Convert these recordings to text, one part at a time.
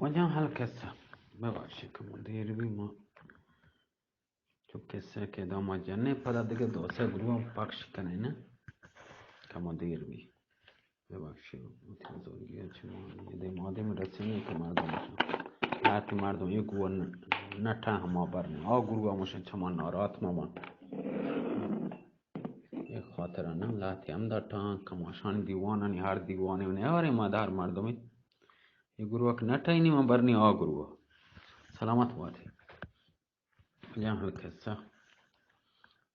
وجه هالقصة ببخشید که مدیر بی ما تو قصه که دام جنه پدا دیگه دو سه گروه پخش کنه نه که مدیر بی ببخشید متوجه چون یه ماده رسمی که مردم شن حتی مردم یک گروه نتا هم برنه آ گروه مشن چما نارات مامان یک خاطر نه لاتی هم در تا کماشان دیوانانی هر دیوانه و نه مادر مردمی یک گروه که نتا اینی ما برنی آ گروه سلامت باشی جان هالقصة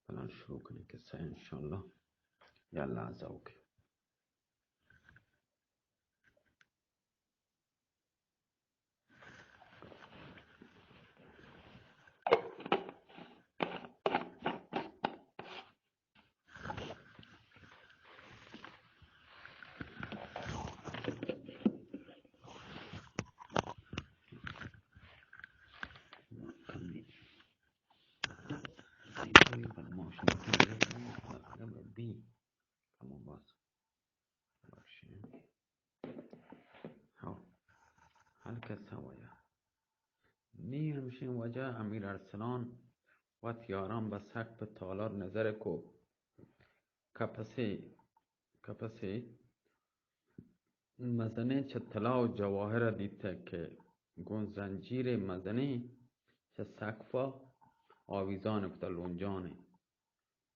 فلان شروع کنیم قصه انشالله یلا ذوق بی کامو باز باشیم ها هل کس هوایا نی همشین وجه امیر ارسلان و تیاران به سقف تالار نظر کو کپسی مزنه چه طلا و جواهر دیده که گون زنجیر مزنه چه سقفا آویزان کتا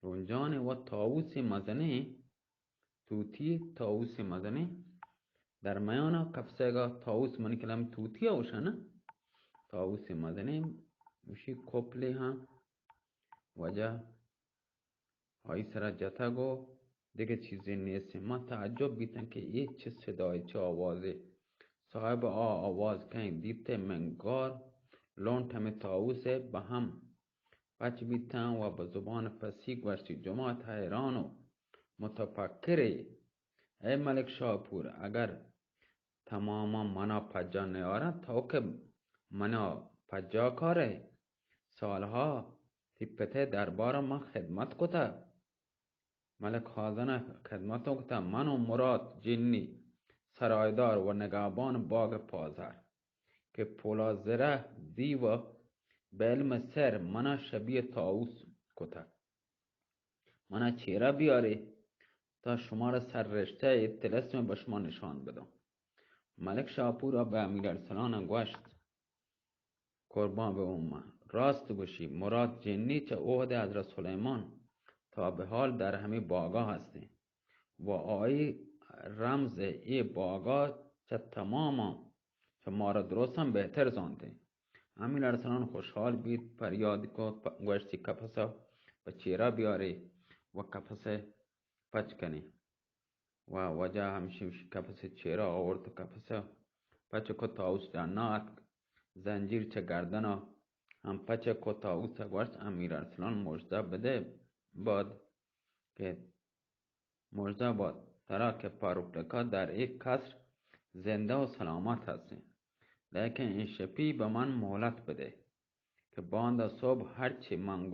لونجانه و تاووس مزنه توتی تاووس مزنه در میان کفسگا تاووس من کلم توتی اوشنه تاووس مزنه وشی کپلی ها وجه های سر جتگو دیگه چیزی نیست ما تعجب بیتن که یه چه صدای چه آوازه صاحب آواز کہیں دیتے منگار لون تم تاووس به هم بچ بیتن و به زبان فصیح گوشتی جماعت حیران و متفکره ای ملک شاپور اگر تماما منا پجا نیاره تا که منا پجا کاره سالها تیپته دربار ما خدمت کتا ملک خازنه خدمت کتا من و مراد جنی سرایدار و نگهبان باغ پازر که پولا زره دیو به علم سر منا شبیه تاووس کتا منا چیره بیاری تا شما را سر رشته طلسم به شما نشان بدم ملک شاپور به امیر ارسلان گوشت قربان به اومه راست گوشی مراد جنی چه عهد حضرت سلیمان تا به حال در همه باغا هستی و آیی رمز ای باغا چه تماما چه ما را درست هم بهتر زانده امیر ارسلان خوشحال بید فریاد کو گوشتی کپسا به چیره بیاری و کپسه پچ کنی و وجه همشی کپسه چیره آورد کپسه پچ کو تاوس جنات زنجیر چه گردنا هم پچ کو تاوس گوشت امیر ارسلان مجده بده باد که مجده باد ترا که پاروکلکا در یک قصر زنده و سلامت هستی لیکن این شپی به من مهلت بده که باند صبح هرچی من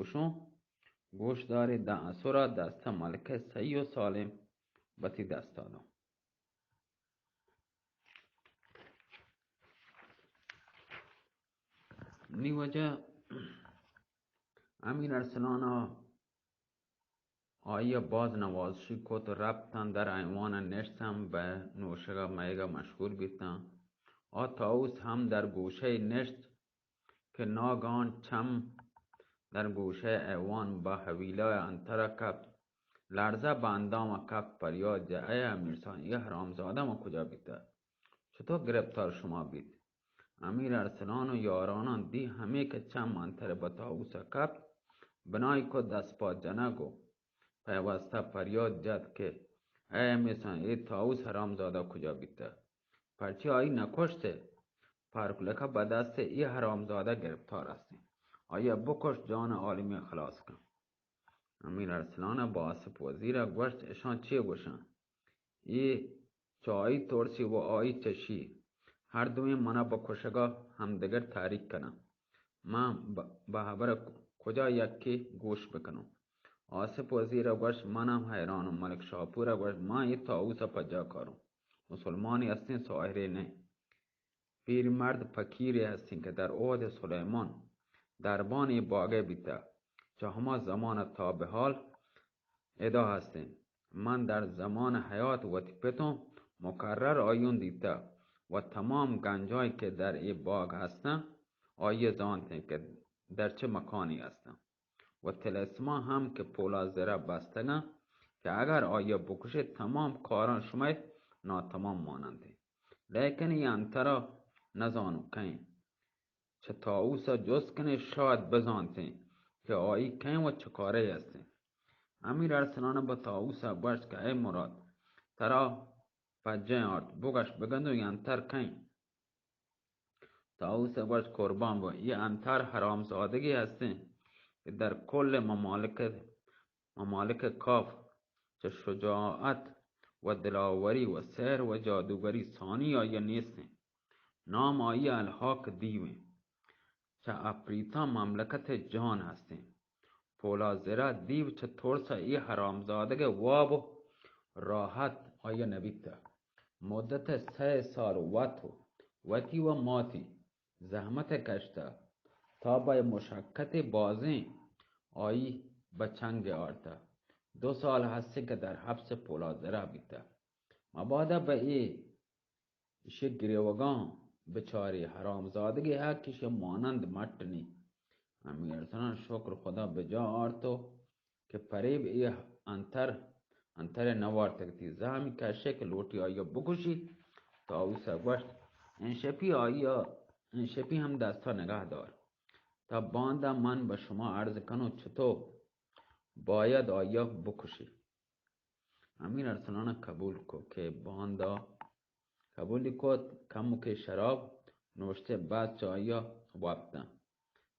گوش داری ده اسورا دست ملکه سی و سالم بتی دست دادم نی وجه امیر ارسلان آیا باز نوازشی کت ربطن در ایوان نشتم به نوشگاه میگا مشغول بیتن تاووس هم در گوشه نشت که ناگان چم در گوشه ایوان با حویله انتره کفت لرزه به اندام کفت پریاد جه ای امیرسان یه حرامزاده ما کجا بیته چطور گرفتار شما بید امیر ارسلان و یارانان دی همه که چم انتره به تاووس کفت بنای که دست پا جنگو پیوسته فریاد جد که ای امیرسان ای تاووس حرامزاده کجا بیته پرچی آئی نکشته پارکلکا به دست ای حرامزاده گرفتار هستی آیا بکش جان عالمی خلاص کن امیر ارسلان با آسف وزیر گوشت اشان چیه گوشن ای چایی ترسی و آئی چشی هر دوی منا بکشگاه همدگر تحریک کنم من به خبر کجا یکی گوش بکنم آسف وزیر گوشت منم حیرانم ملک شاپور گوشت من ای تاووس پجا کارم مسلمانی هستین ساهره نه پیرمرد فقیری هستیم که در عهد سلیمان دربان باغ بیته چه هما زمان تا به حال ادا هستیم. من در زمان حیات و تیپتم مکرر آیون دیده و تمام گنجایی که در این باغ هستن آیه زانتیم که در چه مکانی هستن و تلسما هم که پولا زره بستگن که اگر آیه بکشه تمام کاران شما ناتمام ماننده. لیکن این انترا نزانو کن چه تاوسا جز کنه شاید بزانته که آیی کن و چه کاره هسته. امیر ارسلان با تاوسا گوشت که ای مراد ترا پجه آرد بگش بگند و ینتر کن. تاوسا گوشت قربان با این انتر حرامزادگی هسته که در کل ممالک کاف چه شجاعت و دلاوری و سحر و جادوگری ثانی آیه نیست. نام آیه الحاق دیوه چه افریتا مملکت جهان هستیم. پولا زره دیو چه ترسا ای حرامزادگی واب و راحت آیه نبیتا مدت 3 سال وتی و ماتی زحمت کشته تا با مشکت بازی آیی بچنگ آرتا 2 سال هستی که در حبس پولا زره بیتا مبادا به ای ایشه گریوگان بچاری حرامزادگی حقش مانند مٹنی. امیر ارسلان شکر خدا به جا آرتو که پریب ای انتر نوار تکتی زهمی کشه که لوٹی آیا بکشی. تاووسا گوشت این شپی هم دستا نگه دار تا باندا من به شما عرض کنو چطور باید آیا بکشی. امیر ارسلان قبول کو که باندا قبولی کد کمو که شراب نوشته بعد آیا وابتن.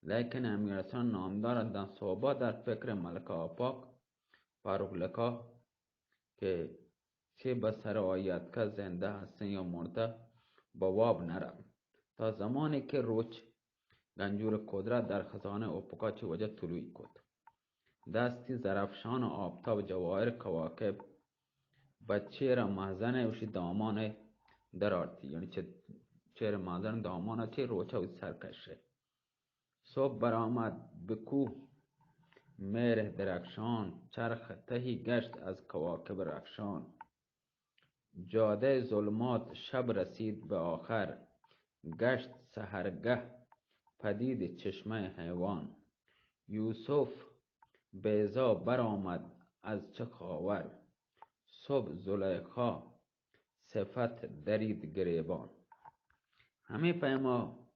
لیکن امیر ارسلان نامدار دن صحبا در فکر ملک آپاک فاروق لکا که چه بسر آیت که زنده هستن یا مرده با واب نرم تا زمانی که روچ گنجور قدرت در خزانه اپکا چه وجه طلوعی کد دستی زرفشان و آبتاب جواهر کواکب بچه را محزن اوشی دامان در آرتی یعنی چه محزن دامان چه روچه و سرکشه. صبح برآمد بکوه مهر درخشان چرخ تهی گشت از کواکب رخشان جاده ظلمات شب رسید به آخر گشت سحرگه پدید چشمه حیوان یوسف بیضا برآمد از چه خاور صبح زلیخا صفت درید گریبان. همه پیما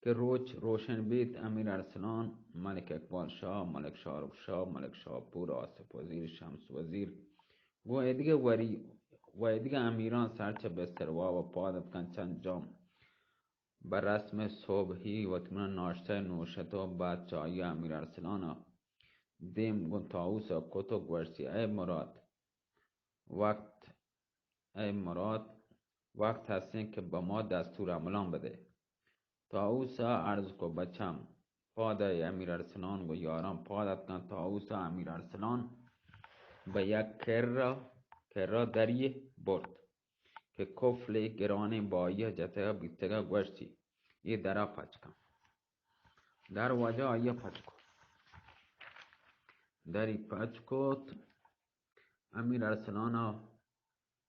که روچ روشن بید امیر ارسلان ملک اقبال شاه ملک شاروخ شاه ملک شاپور آصف وزیر شمس وزیر و دیگه امیران سرچه بستروا و پادت کن چند جام بر رسم صبحی و تمنا ناشته نوشتو بعد چایی امیر ارسلان دیم گون تاوس کتو گوشتی ای مراد وقت هستین که با ما دستور عملان بده. تاووسا عرض کو بچم پادای امیر ارسلان و یاران پادت کن. تاووسا امیر ارسلان به یک کرا دریه برد که کفل گرانی با یه جتگه بیتگه گوشتی یه درا پچ کن در وجه آیه پچ کن دری پچ کت امیر ارسلان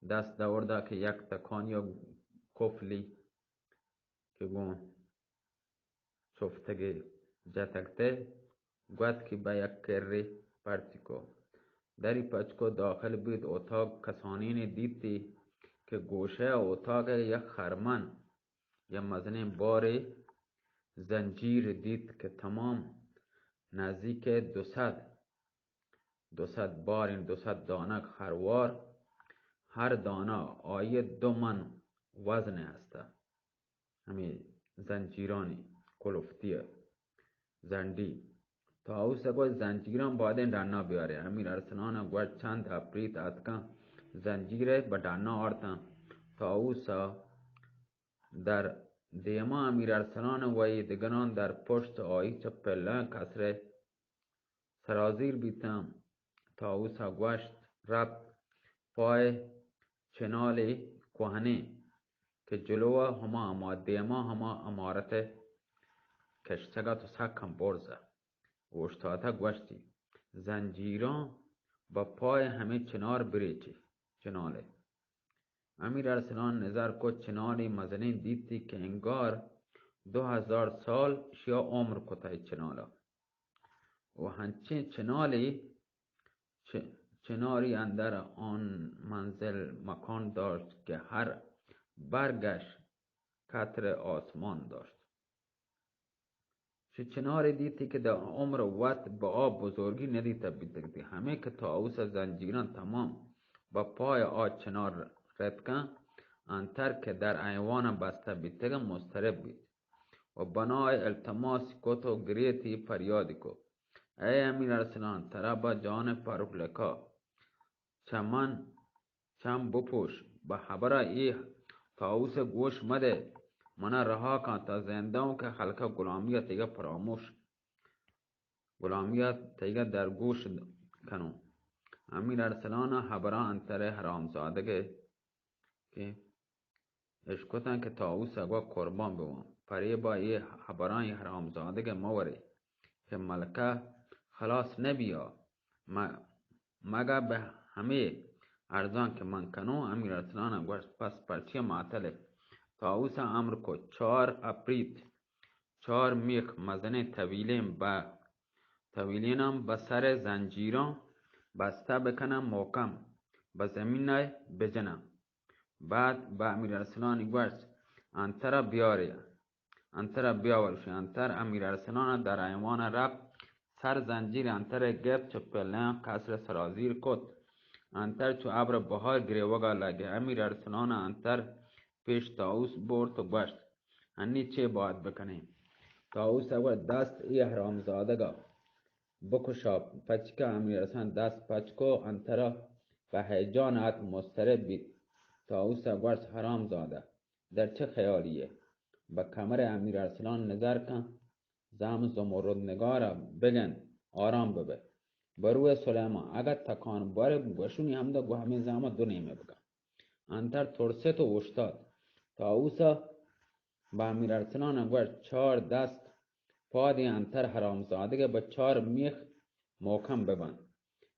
دست دورده که یک تکان یا کفلی که گون شفتگی جتکته گوت که به یک کری پرتی کو دری پچکو داخل بید اتاق کسانین دیدی که گوشه اتاق یک خرمن یا مزنه بار زنجیر دید که تمام نزدیک 200 بار این 200 دانه خروار هر دانه آیه 2 من وزن هسته. همین زنجیرانی کلفتی زندی تاووس گوشت زنجیران بعدین دانا بیاره. امیر ارسلان گوشت چند اپریت اتکن زنجیره به دانا آرتن. تاووس در دیما امیر ارسلان و دیگران در پشت آیی چه پله کسره سرازیر بیتن. تاووس گوشت رفت پای چنال کوهنه که جلو هما آماده ما هما امارت کشتگا تو سکم برزه اوشتاته گوشتی زنجیران با پای همه چنار بریچی چناله. امیر ارسلان نظر کد چناری مزنین دیتی که انگار 2000 سال شیا عمر کتای چنالا و هنچه چناری اندر آن منزل مکان داشت که هر برگش قطر آسمان داشت. چناری دیتی که در عمر وقت با آب بزرگی ندیده بیدگتی همه که طاووس زنجیران تمام با پای آج چنار رتکن انتر که در ایوان بسته بیتگن مسترب بید و بنای التماس کت و گریتی فریادی کو ای امیر ارسلان ترا جان فرخ لکا چم بپوش به خبر ای طاووس گوش مده من رها کن تا زنده ہوں که خلق غلامیت تیگه فراموش غلامیت تیگه در گوش کنو. امیر ارسلان خبران انتر حرامزاده که اشکتن که طاووس اگوا قربان بوم پری با ای خبران حرامزاده که موری که ملکه خلاص نبیا مگه به همه ارزان که من کنو. امیر ارسلان گوشت پس پرچی معطله طاووس امر کو 4 اپریت 4 میخ مزنه طویلینم به سر زنجیران بسته بکنم محکم به زمین بجنم. بعد به امیر ارسلان گوشت انتر بیاورش انتر امیر ارسلان در ایوان رفت سر زنجیر انتر گرفت چو پلن قصر سرازیر کد انتر چو ابر بهار گریوگا لگه. امیر ارسلان انتر پیش طاووس برد و گوشت هنی چه باید بکنیم. طاووس اول دست ای حرامزادگا بکشا پچکا. امیر ارسلان دست پچکو انتر به هیجان ات مضطرب بید. طاووس گوشت حرامزاده در چه خیالیه. به کمر امیر ارسلان نظر کن زم زمرد نگارا بگن آرام ببه بروی سلیمان اگر تکان باره گوشونی همده گو همین زمان دو نیمه بگن انتر ترست و اشتاد. طاووس با امیر ارسلان گوشت 4 دست پادی انتر حرامزاده با 4 میخ محکم ببند.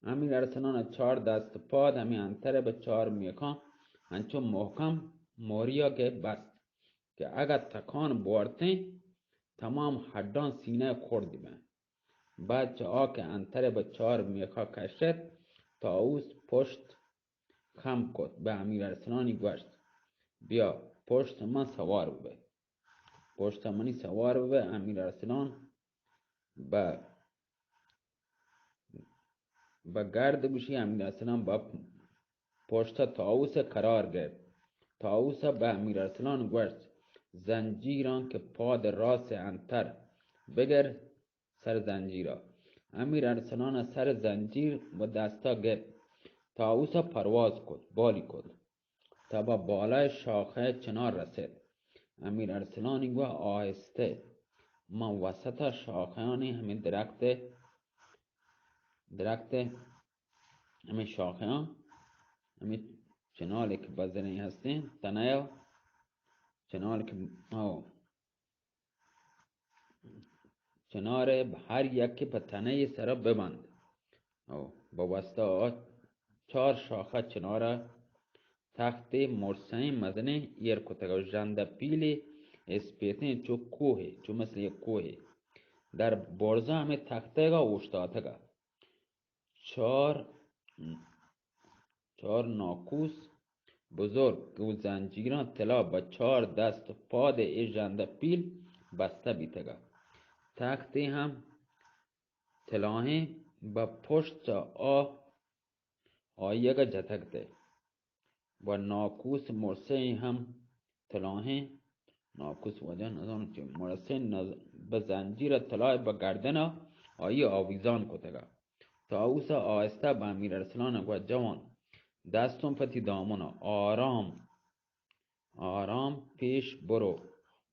امیر ارسلان 4 دست پاد همی انتر به 4 میخان هنچون محکم موریا که بست که اگر تکان بارته تمام حدان سینه خوردی بند. بعد چه آکه انتر به 4 میخا کشد طاووس پشت خم کد به امیر ارسلانی گوشت بیا پشت من سوار ببه. پشت منی سوار ببه. امیر ارسلان به گرد گوشی امیر ارسلان با پشت طاووس قرار گرفت. طاووس به امیر ارسلان گوشت زنجیران که پاد راست انتر بگر سر زنجیرا. امیر ارسلان سر زنجیر و دستا گرفت. طاووس پرواز کد بالی کد تا با بالای شاخه چنار رسید. امیر ارسلانی گوه آهسته من وسط شاخهانی همین درخت همین شاخهان همین چنالی که بزنی هستین تنه چنالی که چنار هر یکی به تنه سر ببند با وسط 4 شاخه چنار تخت مرسین مزنه ایر کتگا جنده پیلی اسپیتین چو مثل یک کوه در برزه همه تختگا اوشتاتگا 4 ناکوس بزرگ و زنجیران طلا با 4 دست پاد ای جنده پیل بسته بیتگا. تختی هم طلاهی با پشت آیگا جتکده و ناکوس مرسه هم طلاهی ناکوس وجه نظام چه مرسه به زنجیر طلای با گردن آیی آویزان کتگا. طاووس آهسته به امیر ارسلان و جوان دستون پتی دامونا آرام پیش برو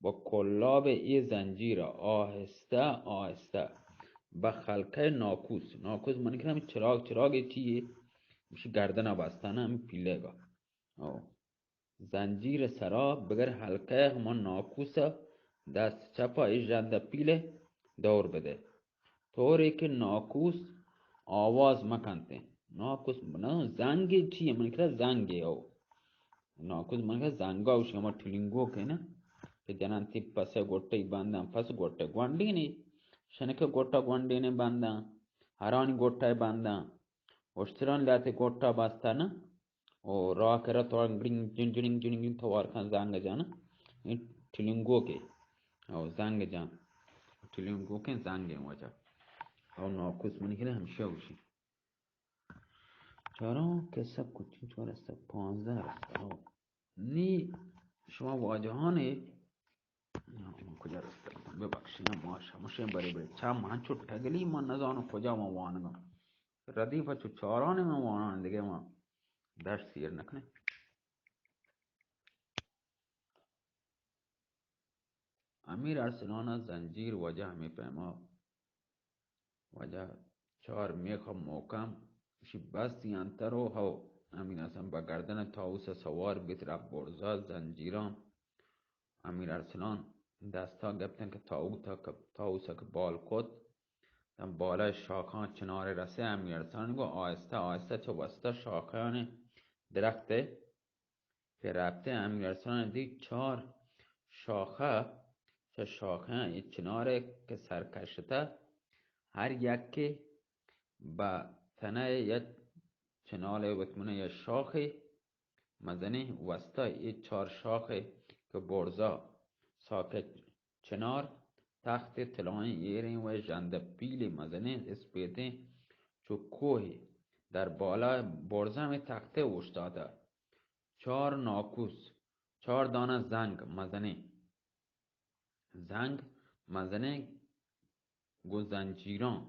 با کلاب ای زنجیر آهسته به خلقه ناکوس من که همین چراغ چیه میشه گردن بستن همین پیله گا زنجیر سرا بگر حلقه همان ناکوس دست چپ ای ژنده پیله دور بده. طوری که ناکوس آواز مکنته. ناکوس نه زنگ چیه من کرد زنگه او ناکوس من کرد زنگاوش اما تلینگو که نه که جنان تی پس گوٹه باندن پس گوٹه گوانڈی نی شنک گوٹه گوانڈی نی باندن هرانی گوٹه باندن اشتران لیاتی گوٹه باستانه و راه کرا توان گرینگ جن جنینگ جنینگ توار کن زنگ جانه این تلینگو که او زنگ جان تلینگو که زنگ وجه او ناکوس منی که همیشه وشی چهارم که سب کچین چهار است 15 است نی شما واجهانه کجا رسیدم ببخشید ماشه مشه بری بری چم من چو تگلی من نزانم کجا ما وانگم ردیف چو چاران ما وانان دیگه ما درس سیر نکنه امیر ارسلان زنجیر وجه می پیما وجه چهار میخم محکم شی بستی انتر و هو امیر ارسلان با گردن تاوس سوار بیت رفت برزا زنجیران امیر ارسلان دستا گفتن که تاوس که بال کد دم بالای شاخان چنار رسه امیر ارسلان گو آهسته آهسته چو بسته شاخان درخته که رفته امیر ارسلان دید 4 شاخه چه شاخه چناره که سرکشته هر یکی با تنه یک چنال بتمونه یک شاخی مزنی وسطا این 4 شاخه که برزا ساکت چنار تخت طلایی ایرین و ژنده پیل مزنی اسپیده چو کوهی در بالا برزا می تخته اوشتاده 4 ناکوس 4 دانه زنگ مزنه گو زنجیران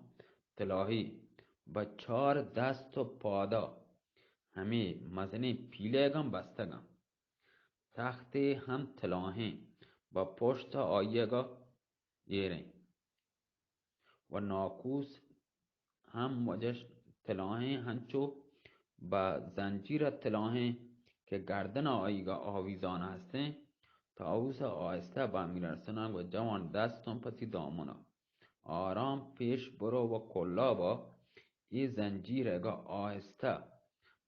طلاهی با 4 دست و پادا همه مزنه پیلهگم بستگم تخت هم طلاهی با پشت آیگا ایرین و ناکوس هم وجش طلاهی هنچو با زنجیر طلاهی که گردن آیگا آویزان هسته تاوس آهسته با امیر ارسلان و جوان دستم پسی دامنا آرام پیش برو و کلابا ای زنجیرگا آهسته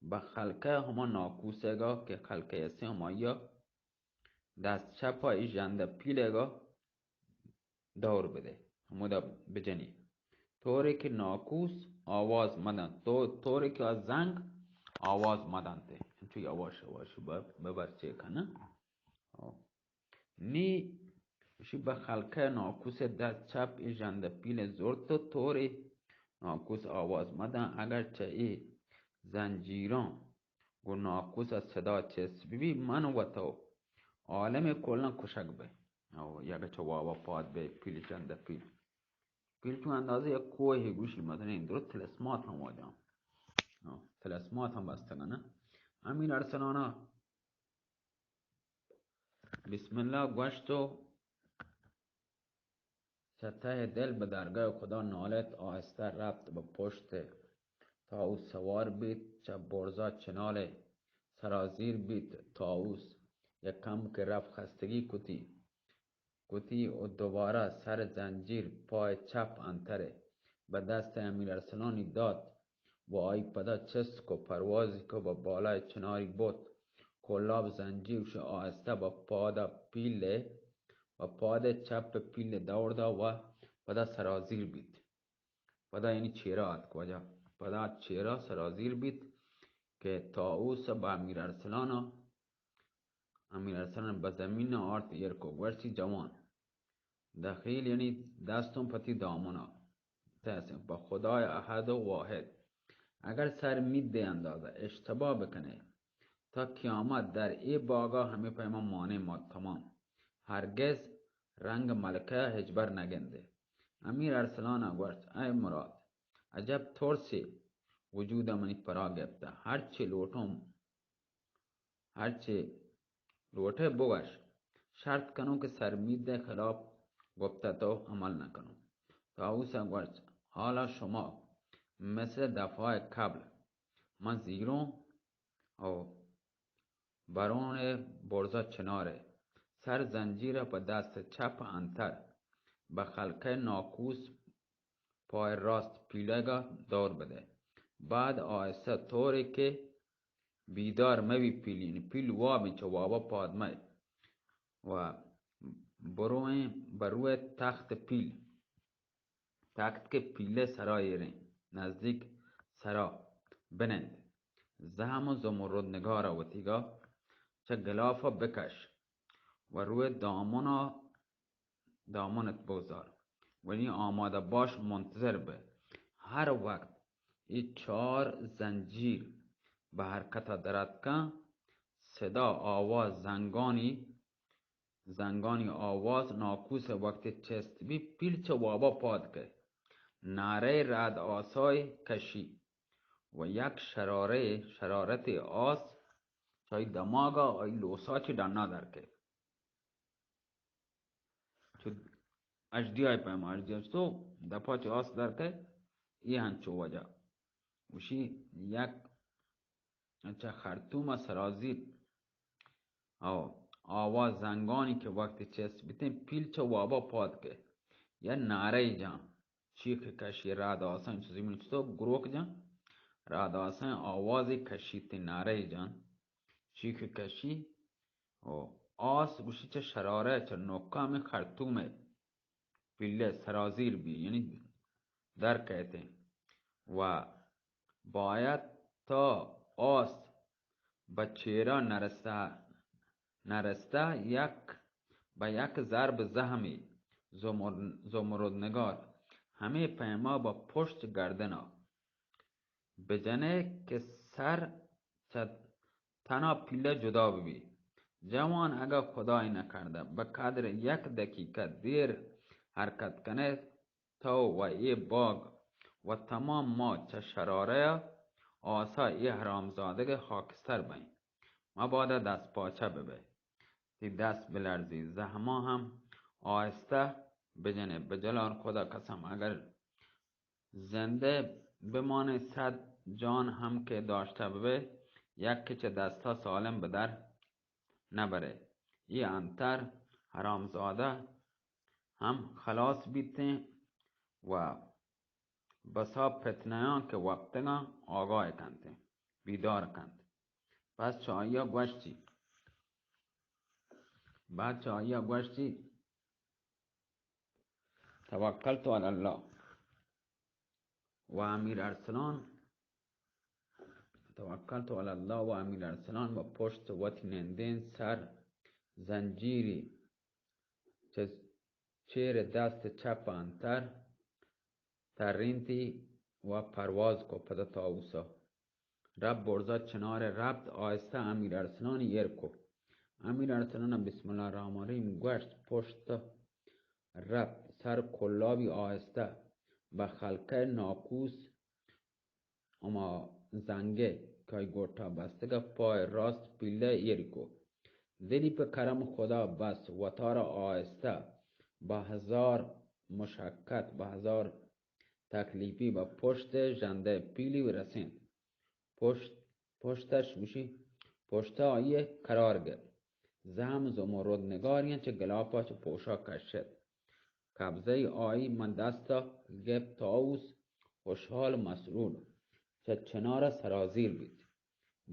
به خلقه هما ناکوسگا که خلقه اسه همایا دست چپا ای ژنده پیلگا دور بده همودا بجنی طوری که ناکوس آواز مدن طوری که از زنگ آواز مدن ته چون یواش یواش ببر چه کنه نی شی به خلقه ناکوس دست چپ ای ژنده پیل زورت طوری ناکوس آواز مدن اگرچه ای زنجیران گو ناکوس از صدا چست ببی من و تو عالم کلن کشک به او یک چواوا پاد به پیل ژنده پیل تو اندازه یک کوه گوشی مثلا این درست تلسمات هم واجم تلسمات هم بستگه نه امیر ارسلانا بسم الله گوشت و سطح دل به درگاه خدا نالت آهسته رفت به پشت تاوس سوار بید چه برزا چنال سرازیر بید تاوس یک کم که رفت خستگی کتی و دوباره سر زنجیر پای چپ انتره به دست امیر ارسلانی داد و آی پدا چسک و پروازی که با بالای چناری بود کلاب زنجیرش آهسته با پاد چپ پیل دورده و پدا سرازیر بید پدا یعنی چیره آد کجا پدا چیره سرازیر بید که تاوس با امیر ارسلان به زمین آرت یرکو ورسی جوان دخیل یعنی دستم پتی دامنا تاسم با خدای احد و واحد اگر سر میده اندازه اشتباه بکنه تا قیامت در ای باغا همه پیما مانع ما تمام هرگز رنگ ملکه هجبر نگنده امیر ارسلان گوشت ای مراد عجب ترسی وجود منی پرا گفته هرچی لوٹه بوش شرط کنو که سر میده خلاف گفته تو عمل نکنو تاوس گوشت حالا شما مثل دفعه قبل من زیرو او برون برزا چناره، سر زنجیر به دست چپ انتر، به خلقه ناکوس پای راست پیله دور بده. بعد آهسته طوری که بیدار موی پیلین پیل وابین چه وابا پادمه و بروی تخت پیل تخت که پیله سرایرین نزدیک سرا بنند. زهم زمرد نگارا و تیگا چه گلافا بکش و روی دامنت بگذار ولی آماده باش منتظر به. هر وقت این 4 زنجیر به حرکت درد کن صدا آواز زنگانی آواز ناکوس وقتی چست بی پیل چه وابا پاد که نعره رد آسای کشی و یک شرارت آس چای دماغا آی لوسا چی دانا در که چو اجدی های پایما اجدی های تو دپا چه آس در که ای هنچو وجه وشی یک چه خرطوم سرازیر او آواز زنگانی که وقتی چست بیتیم پیل چه وابا پاد که یا نعره جان چیخ کشی راد آسان چیزی من چطور گروک جان راد آسان آوازی کشی نعره جان چیخ کشی و آس گوشی چه شراره چه نکام خرطومه پیله سرازیر بی یعنی در کهتے و باید تا آس به چیرا نرسته یک ضرب زهمی زمردنگار همه پیما با پشت گردنا بجنه که سر تنا پیله جدا ببی. جوان اگر خدای نکرده به قدر 1 دقیقه دیر حرکت کنه تو و ای باغ و تمام ما چه شراره آسا ای حرامزاده خاکستر بین مبادا دست پاچه ببه تی دست بلرزی زحما هم آهسته بجنه به جلال خدا قسم اگر زنده بمانه 100 جان هم که داشته ببه یک که چه دستا سالم به در نبره ای انتر حرامزاده هم خلاص بیته و بسا پتنیان که وقتگا آگاه کنده بیدار کند. پس چایا گوشتی بعد چایا گوشتی توکلت علی الله و امیر ارسلان توکلت علی الله و امیر ارسلان و پشت وطی نندین سر زنجیری چیر دست چپ انتر ترینتی و پرواز کو پدا تاوسا رب برزا چنار ربط آهسته امیر ارسلان یر کو امیر ارسلان بسم الله الرحمن الرحیم گوشت پشت ربط سر کلابی آهسته به خلقه ناکوس اما زنگه که گوتا بستگه پای راست پیله یر کو دلی به کرم خدا بس و تارا آهسته به 1000 مشقت به 1000 تکلیفی به پشت جنده پیلی و رسید پشتش بوشی پشت آیه قرار گرفت زم زمرد نگارین چه گلافا چه پوشا کشد قبضه آیی من دستا گفت تاوس خوشحال مسرور چه چنار سرازیر بید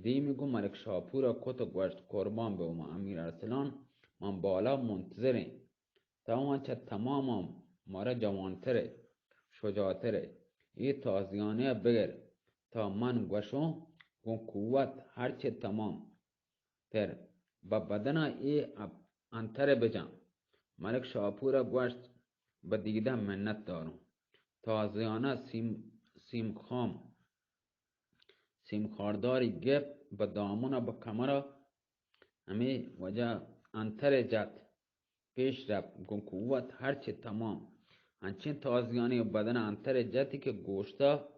دی میگو ملک شاپورا کت و گوشت قربان به ما امیر ارسلان من بالا منتظرین تا من چه تمام مارا جوانتره شجاعتره ای تازیانه بگر تا من گوشم گون قوت هرچه تمام تر با بدن ای انتره بجم ملک شاپورا گوشت به دیده منت دارم تازیانه سیم خارداری گپ به دامون به کمر همه وجه انتر جت پیش رفت گون قوت هرچه تمام هنچین تازیانه بدن انتر جتی که گوشتا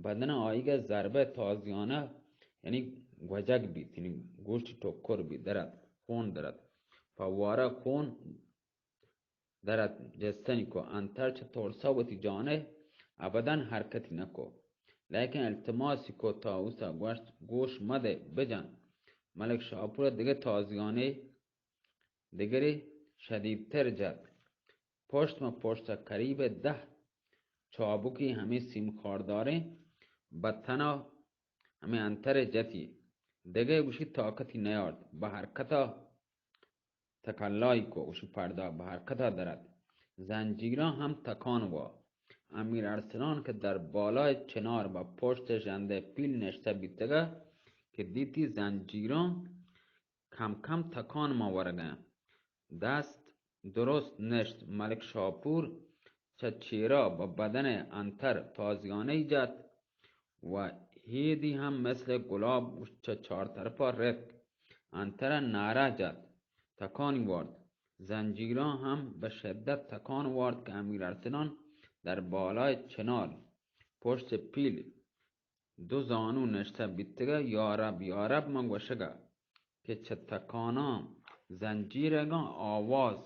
بدن آیگه ضربه تازیانه یعنی گوجک بید یعنی گوشت توکر بید درد خون درد فواره خون درد جستنی کو انتر چه ترسا و تی جانه ابدا حرکتی نکو لیکن التماسی کو تاوسا گوش مده بجن ملک شاپور دیگه تازیانه دیگری شدیدتر جد. پشت قریب 10 چابکی همه سیم خارداره بطنا همه انتر جتی دیگه گوشی طاقتی نیارد به حرکتا تکلای کو گوشی پردا به حرکتا درد. زنجیران هم تکان وا. امیر ارسلان که در بالای چنار با پشت ژنده پیل نشته بیتگه که دیتی زنجیران کم کم تکان ما ورگه دست درست نشت. ملک شاپور چه چیرا با بدن انتر تازیانه ایجاد و هیدی هم مثل گلاب چه چار طرفا رفت انتر نعره جد تکانی وارد. زنجیران هم به شدت تکان وارد که امیر ارسلان در بالای چنار پشت پیل دو زانو نشته بیتگه یارب یارب من گوشگه که چه تکانا زنجیرگان آواز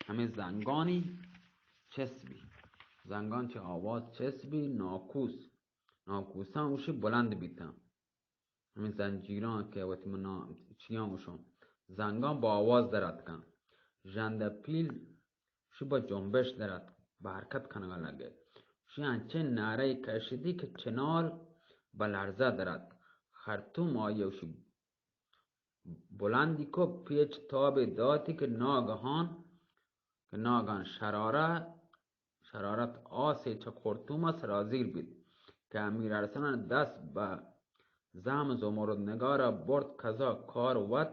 همه زنگانی چسبی زنگان چه آواز چسبی ناکوسان اوشی بلند بیتن همین زنجیران که وقتی من چیان اوشون زنگان با آواز درد کن ژنده پیل شی با جنبش درد به حرکت کنگا لگه شی انچه نعره کشیدی که چنال به لرزه درد خرطوم آیوشی بلندی کو پیچ تاب داتی که ناگهان شرارت آسی چه خرطوم سرازیر بید که امیر ارسلان دست به زم زمرد نگارا برد کذا کار ود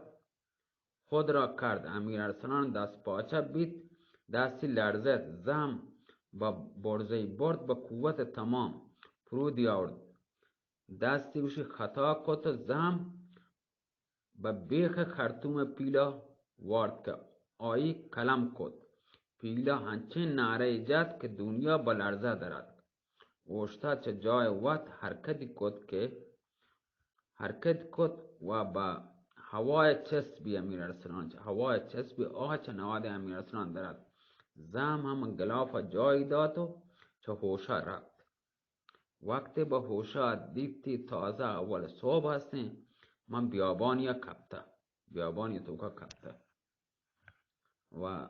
خود را کرد. امیر ارسلان دست پاچه بید دستی لرزد زم با برزه برد با قوت تمام فرودی آورد دستی بشی خطا کت زم به بیخ خرطوم پیلا وارد که آیی کلم کت پیلا هنچین نعره ایجاد که دنیا با لرزه درد اوشتا چه جای وقت حرکت کت و با هوای چسبی امیر ارسلان هوای چسبی آه چه نواد امیر ارسلان درد زم هم گلاف جای داد و چه هوشا رفت. وقتی به هوشا دیتی تازه اول صبح هستیم من بیابانی توکا کپته و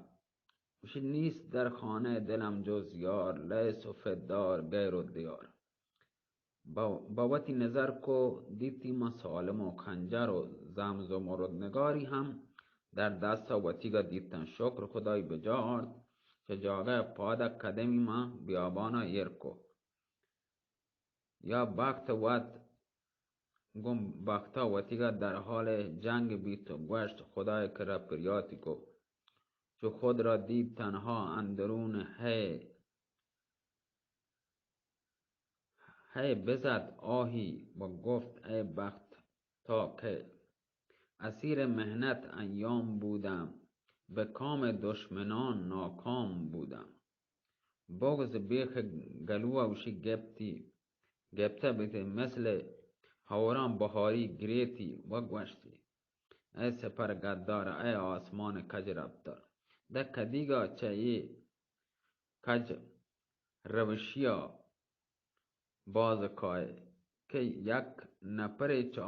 وشی نیست در خانه دلم جز یار لیس و فدار غیر و دیار با وقتی نظر کو دیتی ما سالم و خنجر و زمزم و ردنگاری هم در دست وطیگا دیتن شکر خدای بجا آرد چه جاگه پاده قدمی ما بیابانا ایرکو یا بختا وطیگا در حال جنگ بیت و گوشت خدای که را پریاتی کو چو خود را دید تنها اندرون هی بزد آهی و گفت ای بخت تا که اسیر مهنت ایام بودم به کام دشمنان ناکام بودم بغز بیخ گلو اوشی گپته بیتی مثل هوران بهاری گریتی و گوشتی ای سپر گدار ای آسمان کج رفتار ده کدیگا چه ای کج روشیا باز کای که یک نپری چه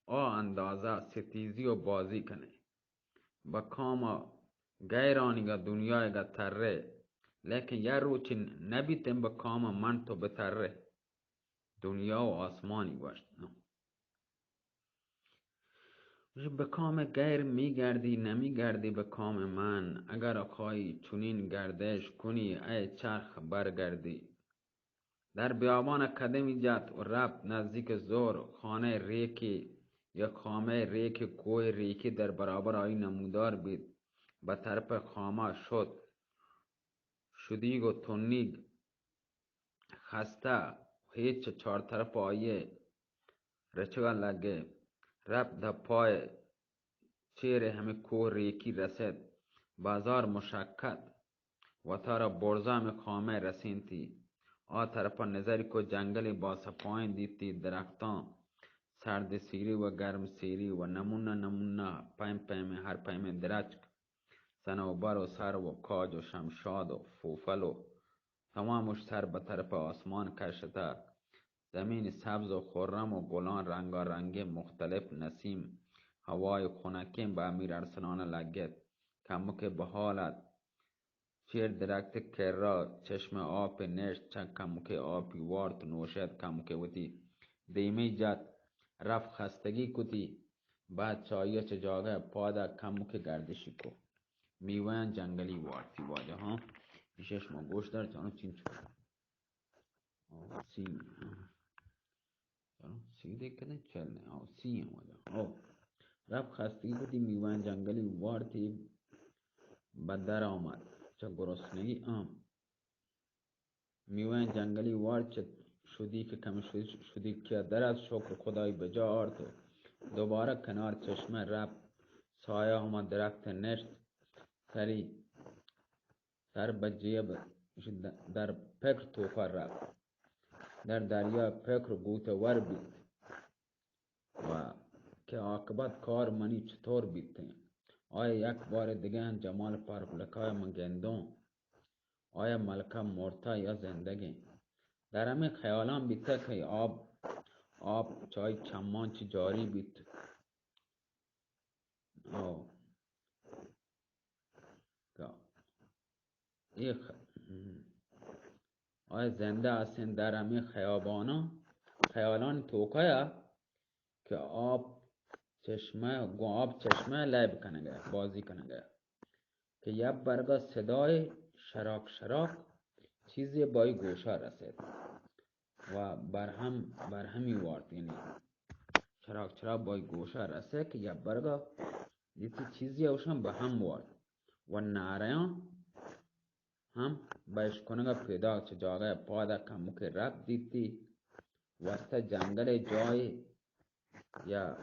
اندازه ستیزی و بازی کنه با کاما گیرانیگا دنیایگا تره لیکن یه روچی نبیتیم با کاما من تو بتره دنیا و آسمانی باشد به کام غیر میگردی نمیگردی به کام من اگر خواهی چنین گردش کنی ای چرخ برگردی در بیابان قدمی جد و رفت نزدیک زور خانه ریکی یا خامه ریک کوه ریکی در برابر آی نمودار بید به طرف خامه شدیگ و تنیگ خسته هیچ چار طرف آیه رچگا لگه رفت در پای چیر همه کوه ریکی رسید بازار مشکت و تارا برزام خامه رسینتی آ طرفا نظری کو جنگلی با سپاین دیتی درختان سرد سیری و گرم سیری و نمونه پیم هر پیم درچک سنوبر و سر و کاج و شمشاد و فوفل و تمامش سر به طرف آسمان کشته زمین سبز و خرم و گلان رنگارنگی مختلف نسیم هوای خنکه به امیر ارسلان لگد کمک به حالت چیر درخت کرا چشم آب نشت چک کمک آبی وارد نوشد کمک وتی دیمی جد رفت خستگی کتی بعد چایی چه جاگه پادا کمک گردشی کو میوان جنگلی وارتی واجه ها پیشش ما گوش دار چانو چین چکو سی چانو سی دیکھتے چلنے سی ہیں واجه رفت خستگی کتی میوان جنگلی وارتی بدر آمد چه گرسنگی میوان جنگلی وار چه شدی که کمی شدی که در از شکر خدای بجا آرد و دوباره کنار چشمه رفت سایه همه درخت نشت سری سر به جیب در فکر توفر رفت در دریا فکر گوته ور بید و که عاقبت کار منی چطور بیته آیا یک بار دیگه جمال پارپلکای من گندم آیا ملکه مرتا یا زندگی در همه خیالان بیته که آب چای چمان چی جاری بیت آیا زنده هستین در همه خیالان توکایا که آب چشمه لعب کنگه بازی کنگه که یک برگا صدای شراک شراک چیزی بای گوشا رسید و برهمی وارد یعنی شراک شراک بای گوشا رسید که یک برگا دیتی چیزی اوشان به هم وارد و ناریان هم بایش کنگا پیدا چه جاگه پادا کمک رب دیتی وسط جنگل جای یا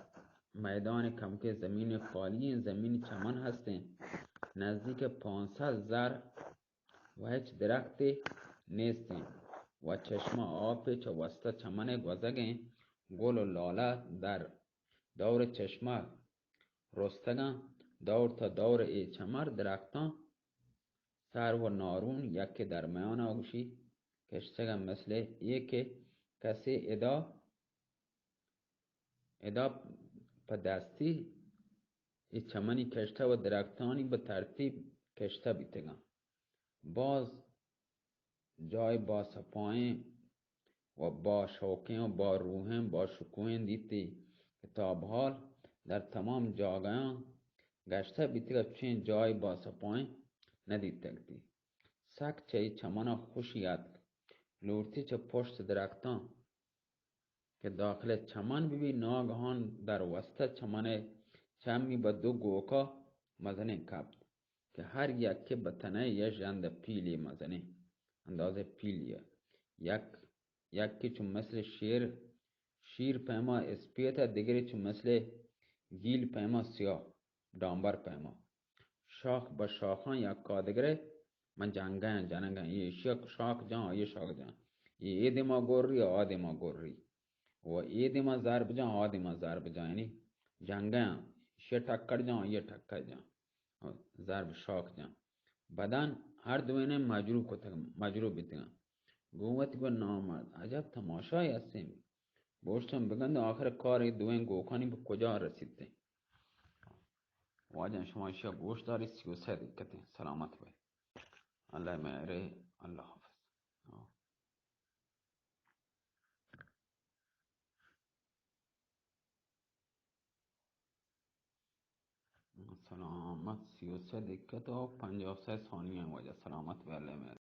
میدان کمک زمین خالی زمین چمن هستین نزدیک 500 زر و هیچ درختی نیستین و چشم آب چه وسط چمن گذگین گل و لاله در دور چشمه رستگان دور تا دور ای چمر درختان سر و نارون یکی در میان آگوشی کشتگم مثل که کسی ادا پا دستی ای چمنی کشته و درختانی به ترتیب کشته بیتگان باز جای با سپاین و با شوکین و با روحین با شکوین دیتی که تا به حال در تمام جاگایان گشته بیتگا چین جای با سپاین ندیدتگتی سک چه چمن خوشیت لورتی چه پشت درختان که داخل چمن ببی ناگهان در وسط چمن چمی به دو گوکا مزنه کبد که هر یکی به تنه یه جند پیلی مزنه اندازه پیلیه یکی چون مثل شیر پیما اسپیتا دیگری چون مثل گیل پیما سیاه دامبر پیما شاخ به شاخان یکا دیگره من جنگن یه شاخ جان یه شاخ جان یه دیما گوری آدیما گوری و ایدیما ضرب جان آدیما ضرب جان یعنی جنگن یه ٹکر جان یه ٹکر جان ضرب شاخ جان بدن هر دوینه مجروب بیتگن گووت گو نامرد عجب تماشایی هستیم بوشتم بگند آخر کار دوین گوکانی به کجا رسیده واجن شما اشیا گوش داری 33 دقیقه سلامت باید الله مهره الله حافظ سلامت 33 دقیقه و 53 ثانیه واجه سلامت به الله مهره